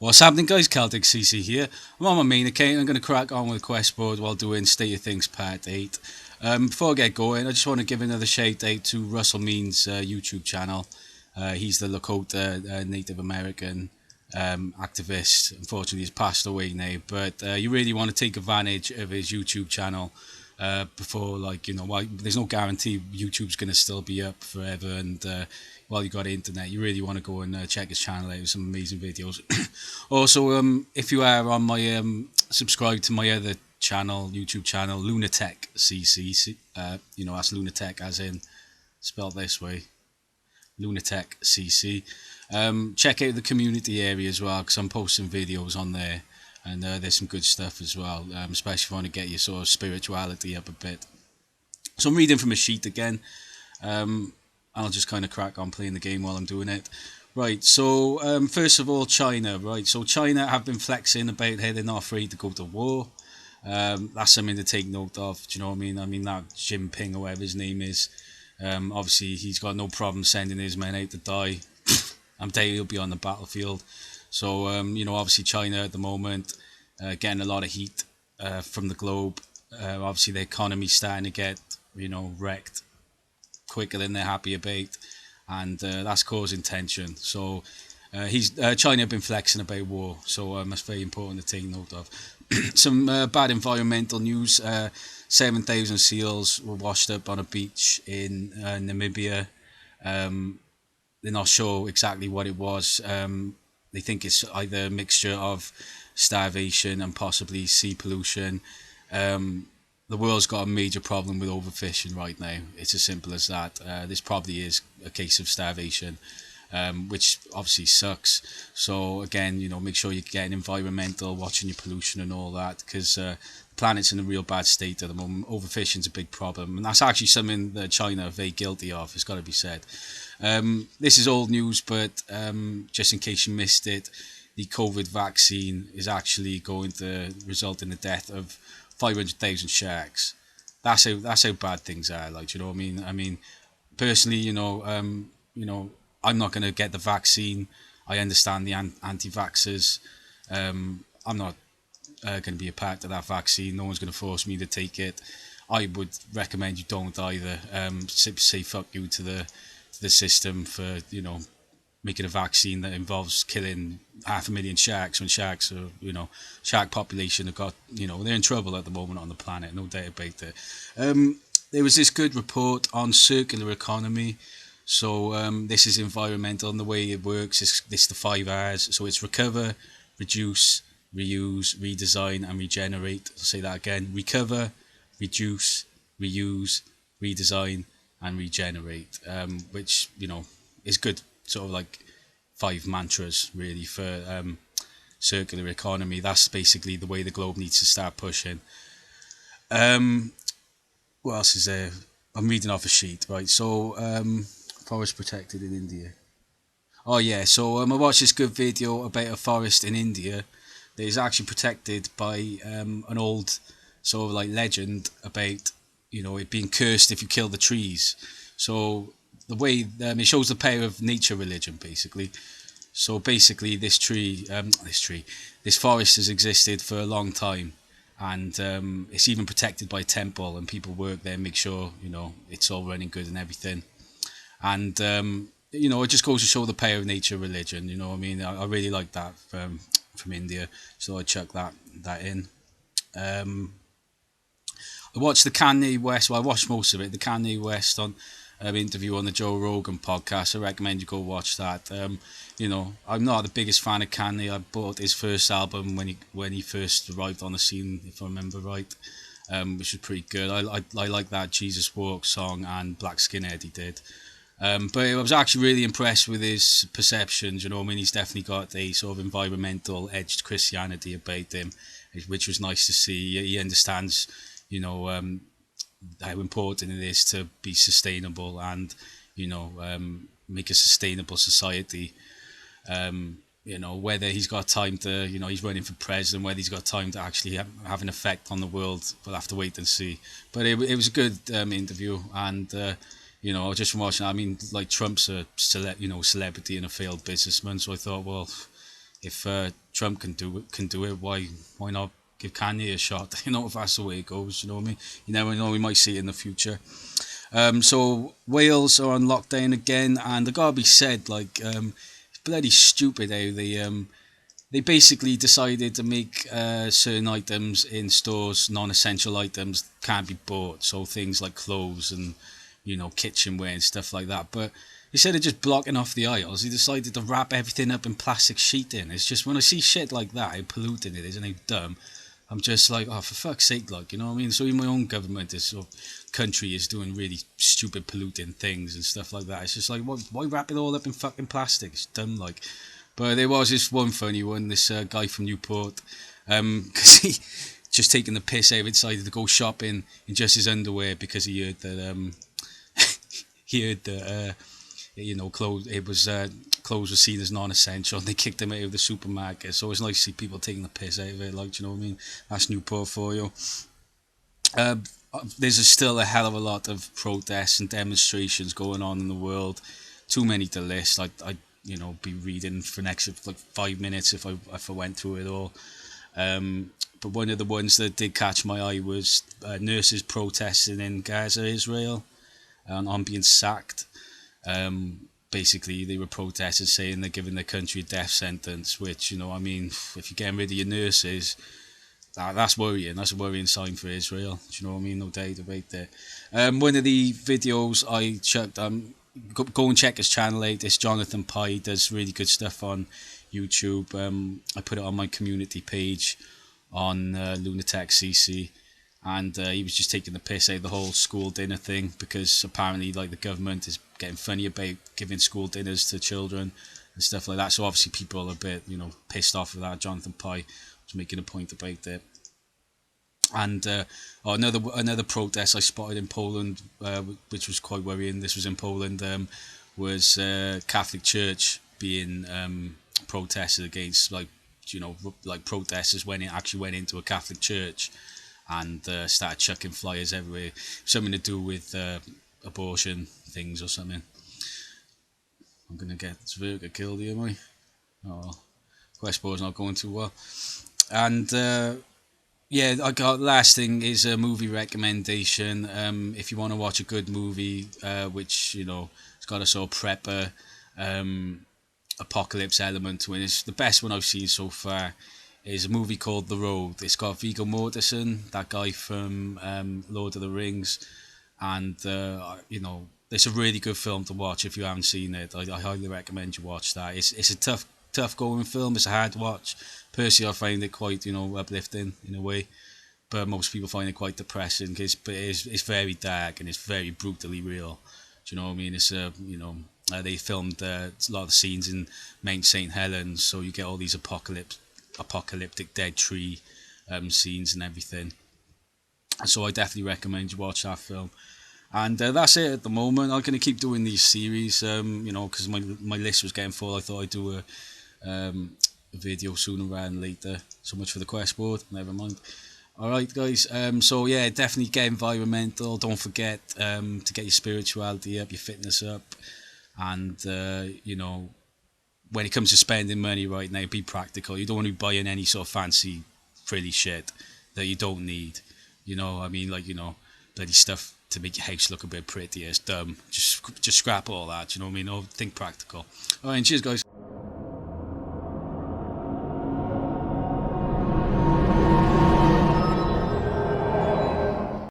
What's happening, guys? Celtic CC here. I'm on my main account. I'm going to crack on with Questboard while doing State of Things Part 8. Before I get going, I just want to give another shout out to Russell Means' YouTube channel. He's the Lakota Native American activist. Unfortunately, he's passed away now, but you really want to take advantage of his YouTube channel before, there's no guarantee YouTube's going to still be up forever, and while you got internet, you really want to go and check his channel out. Some amazing videos. Also, if you are on my subscribe to my other channel, YouTube channel, Lunatech CC. That's Lunatech as in spelled this way, Lunatech CC. Check out the community area as well because I'm posting videos on there, and there's some good stuff as well. Especially if you want to get your sort of spirituality up a bit. So I'm reading from a sheet again. I'll just kind of crack on playing the game while I'm doing it. Right, so first of all, China. Right, so China have been flexing about how they're not afraid to go to war. That's something to take note of. Do you know what I mean? I mean that Jinping or whatever his name is. Obviously, he's got no problem sending his men out to die. I'm telling you, he'll be on the battlefield. So obviously China at the moment getting a lot of heat from the globe. Obviously, the economy's starting to get wrecked quicker than they're happy about, and that's causing tension. So China have been flexing about war, so that's very important to take note of. Some bad environmental news. 7,000 seals were washed up on a beach in Namibia. They're not sure exactly what it was. They think it's either a mixture of starvation and possibly sea pollution. The world's got a major problem with overfishing right now. It's as simple as that. This probably is a case of starvation, which obviously sucks. So again, make sure you're getting environmental, watching your pollution and all that, because the planet's in a real bad state at the moment. Overfishing's a big problem, and that's actually something that China are very guilty of. It's got to be said. This is old news, but just in case you missed it, the COVID vaccine is actually going to result in the death of 500,000 sharks. That's how bad things are. Like, you know what I mean? I mean, personally, I'm not going to get the vaccine. I understand the anti-vaxxers. I'm not going to be a part of that vaccine. No one's going to force me to take it. I would recommend you don't either. Say fuck you to the system for making a vaccine that involves killing 500,000 sharks when sharks are shark population have got they're in trouble at the moment on the planet, no doubt about it. There was this good report on circular economy. So this is environmental, and the way it works is this the 5 R's. So it's recover, reduce, reuse, redesign, and regenerate. I'll say that again: recover, reduce, reuse, redesign, and regenerate. Which is good, sort of like 5 mantras really for circular economy. That's basically the way the globe needs to start pushing. What else is there? I'm reading off a sheet, right? So forest protected in India. Oh yeah, so I watched this good video about a forest in India that is actually protected by an old sort of like legend about it being cursed if you kill the trees. So the way it shows the power of nature religion basically. So basically, this forest has existed for a long time, and it's even protected by a temple, and people work there and make sure it's all running good and everything. And it just goes to show the power of nature religion. You know what I mean? I really like that from India, so I chuck that in. I watched the Kanye West. Well, I watched most of it. The Kanye West on interview on the Joe Rogan podcast. I recommend you go watch that. I'm not the biggest fan of Kanye. I bought his first album when he first arrived on the scene, if I remember right, which was pretty good. I like that Jesus Walk song and Black Skinhead he did. But I was actually really impressed with his perceptions. I mean, he's definitely got a sort of environmental edged Christianity about him, which was nice to see. He understands, how important it is to be sustainable and, make a sustainable society. Whether he's got time to, he's running for president, whether he's got time to actually have an effect on the world, we'll have to wait and see. But it was a good interview, and just from watching, I mean, like Trump's a celebrity and a failed businessman, so I thought, well, if Trump can do it, why not give Kanye a shot? If that's the way it goes, you know what I mean? You never know, we might see it in the future. So Wales are on lockdown again, and I gotta be said, like, it's bloody stupid how they basically decided to make certain items in stores, non-essential items, can't be bought. So things like clothes and kitchenware and stuff like that. But instead of just blocking off the aisles, he decided to wrap everything up in plastic sheeting. It's just when I see shit like that, how polluting it is and how dumb, I'm just like, oh, for fuck's sake, like, you know what I mean? So even my own government, this sort of country, is doing really stupid, polluting things and stuff like that. It's just like, why wrap it all up in fucking plastic? It's dumb, like. But there was this one funny one, this guy from Newport, because he just taking the piss out, decided to go shopping in just his underwear because he heard that clothes were seen as non-essential, and they kicked him out of the supermarket. So it's nice to see people taking the piss out of it, like, do you know what I mean? That's Newport for you. Uh, there's still a hell of a lot of protests and demonstrations going on in the world. Too many to list. Like I be reading for next like 5 minutes if I went through it all. But one of the ones that did catch my eye was nurses protesting in Gaza, Israel, on being sacked. Basically, they were protesting, saying they're giving their country a death sentence. Which, if you're getting rid of your nurses, that's worrying. That's a worrying sign for Israel. Do you know what I mean? No doubt about that. One of the videos I checked, go and check his channel out. It's Jonathan Pye. Does really good stuff on YouTube. I put it on my community page on Lunatic CC, and he was just taking the piss out of the whole school dinner thing, because apparently, like, the government is getting funny about giving school dinners to children and stuff like that. So obviously people are a bit, pissed off with that. Jonathan Pye was making a point about it. And another protest I spotted in Poland, which was quite worrying. This was in Poland, was Catholic Church being protested against, like protesters actually went into a Catholic church and started chucking flyers everywhere, something to do with abortion things or something. I'm gonna get Zverga killed here, am I? Oh, Questboard's not going too well. And yeah, I got last thing is a movie recommendation. If you want to watch a good movie, which it's got a sort of prepper apocalypse element to it. It's the best one I've seen so far. Is a movie called The Road. It's got Viggo Mortensen, that guy from Lord of the Rings, and it's a really good film to watch if you haven't seen it. I highly recommend you watch that. It's a tough going film. It's a hard watch. Personally, I find it quite uplifting in a way, but most people find it quite depressing because it's very dark and it's very brutally real. Do you know what I mean? It's they filmed a lot of the scenes in Mount St. Helens, so you get all these apocalyptic dead tree scenes and everything. So I definitely recommend you watch that film. And that's it at the moment. I'm going to keep doing these series, because my list was getting full. I thought I'd do a video sooner rather than later. So much for the quest board. Never mind. Alright guys, so yeah, definitely get environmental. Don't forget to get your spirituality up, your fitness up. And, when it comes to spending money right now, be practical. You don't want to be buying any sort of fancy, frilly shit that you don't need. Bloody stuff to make your house look a bit prettier. It's dumb. Just scrap all that. You know what I mean? Think practical. All right, cheers, guys.